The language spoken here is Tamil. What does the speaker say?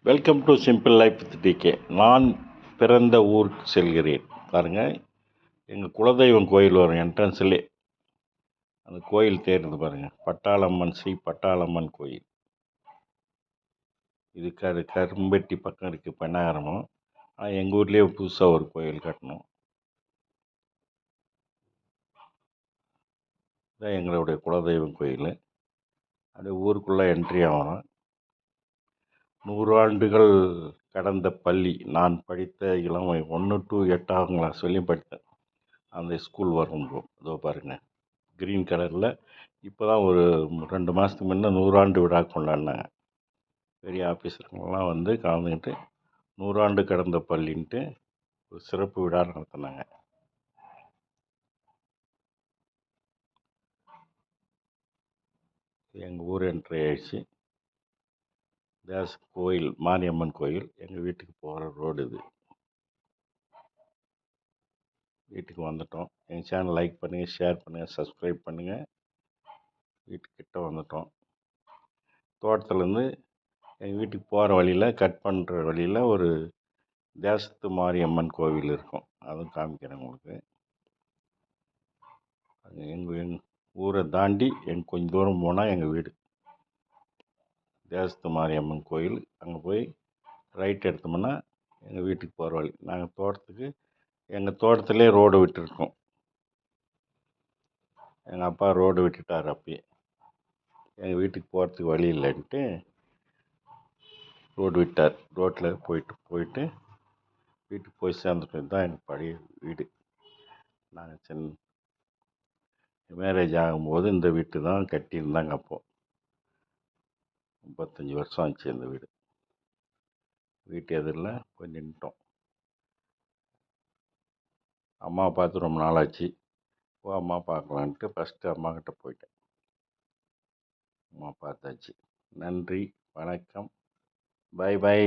Welcome to simple life with DK. நான் பிறந்த ஊருக்கு செல்கிறேன். பாருங்கள், எங்கள் குலதெய்வம் கோயில் வரும் என்ட்ரன்ஸ்லே. அந்த கோயில் தேர்ந்து பாருங்கள், பட்டாளம்மன் ஸ்ரீ பட்டாளம்மன் கோயில். இது கரும்பட்டி பக்கம் இருக்குது பெண்ணாகரமும். ஆனால் எங்கள் ஊர்லேயே புதுசாக ஒரு கோயில் கட்டணும். இதான் எங்களுடைய குலதெய்வம் கோயில். அப்படியே ஊருக்குள்ளே என்ட்ரி ஆகணும். 100 ஆண்டுகள் கடந்த பள்ளி, நான் படித்த இளமை 1 to 8ஆம் கிளாஸ் சொல்லியும் படித்தேன். அந்த ஸ்கூல் வரும். இதோ பாருங்கள், க்ரீன் கலரில். இப்போ தான் ஒரு 2 மாதத்துக்கு முன்னே 100 ஆண்டு விழா கொண்டாடினாங்க. பெரிய ஆஃபீஸருங்கெல்லாம் வந்து கலந்துக்கிட்டு 100 ஆண்டு கடந்த பள்ளின்ட்டு ஒரு சிறப்பு விழா நடத்தினாங்க. எங்கள் ஊர் என்ட்ரி ஆயிடுச்சு. கோயில் மாரியம்மன் கோயில். எங்கள் வீட்டுக்கு போகிற ரோடு இது. வீட்டுக்கு வந்துட்டோம். எங்கள் சேனல் லைக் பண்ணுங்கள், ஷேர் பண்ணுங்கள், சப்ஸ்கிரைப் பண்ணுங்கள். வீட்டுக்கிட்ட வந்துட்டோம். தோட்டத்துலேருந்து எங்கள் வீட்டுக்கு போகிற வழியில், கட் பண்ணுற வழியில் ஒரு தேசத்து மாரியம்மன் கோவில் இருக்கும். அதுவும் காமிக்கிறேன் உங்களுக்கு. எங்கள் ஊரை தாண்டி கொஞ்சம் தூரம் போனால் எங்கள் வீடு. தேசத்து மாரியம்மன் கோயில். அங்கே போய் ரைட் எடுத்தோம்னா எங்கள் வீட்டுக்கு போகிற வழி. நாங்கள் எங்கள் தோட்டத்திலே ரோடு விட்டுருக்கோம். எங்கள் அப்பா ரோடு விட்டுட்டார் அப்பயே. எங்கள் வீட்டுக்கு போகிறதுக்கு வழி இல்லைன்ட்டு ரோடு விட்டார். ரோட்டில் போயிட்டு வீட்டுக்கு போய் சேர்ந்துட்டோம். தான் எங்கள் பழைய வீடு. நாங்கள் மேரேஜ் ஆகும்போது இந்த வீட்டு தான் கட்டியிருந்தாங்க. அப்போது 35 வருஷம் ஆச்சு இந்த வீடு. வீட்டு எதிரில் போய் நின்றுட்டோம். அம்மா பார்த்து ரொம்ப நாளாச்சு. அம்மா பார்க்கலான்ட்டு ஃபஸ்ட்டு அம்மாக்கிட்ட போயிட்டேன். அம்மா பார்த்தாச்சு. நன்றி, வணக்கம், பை பை.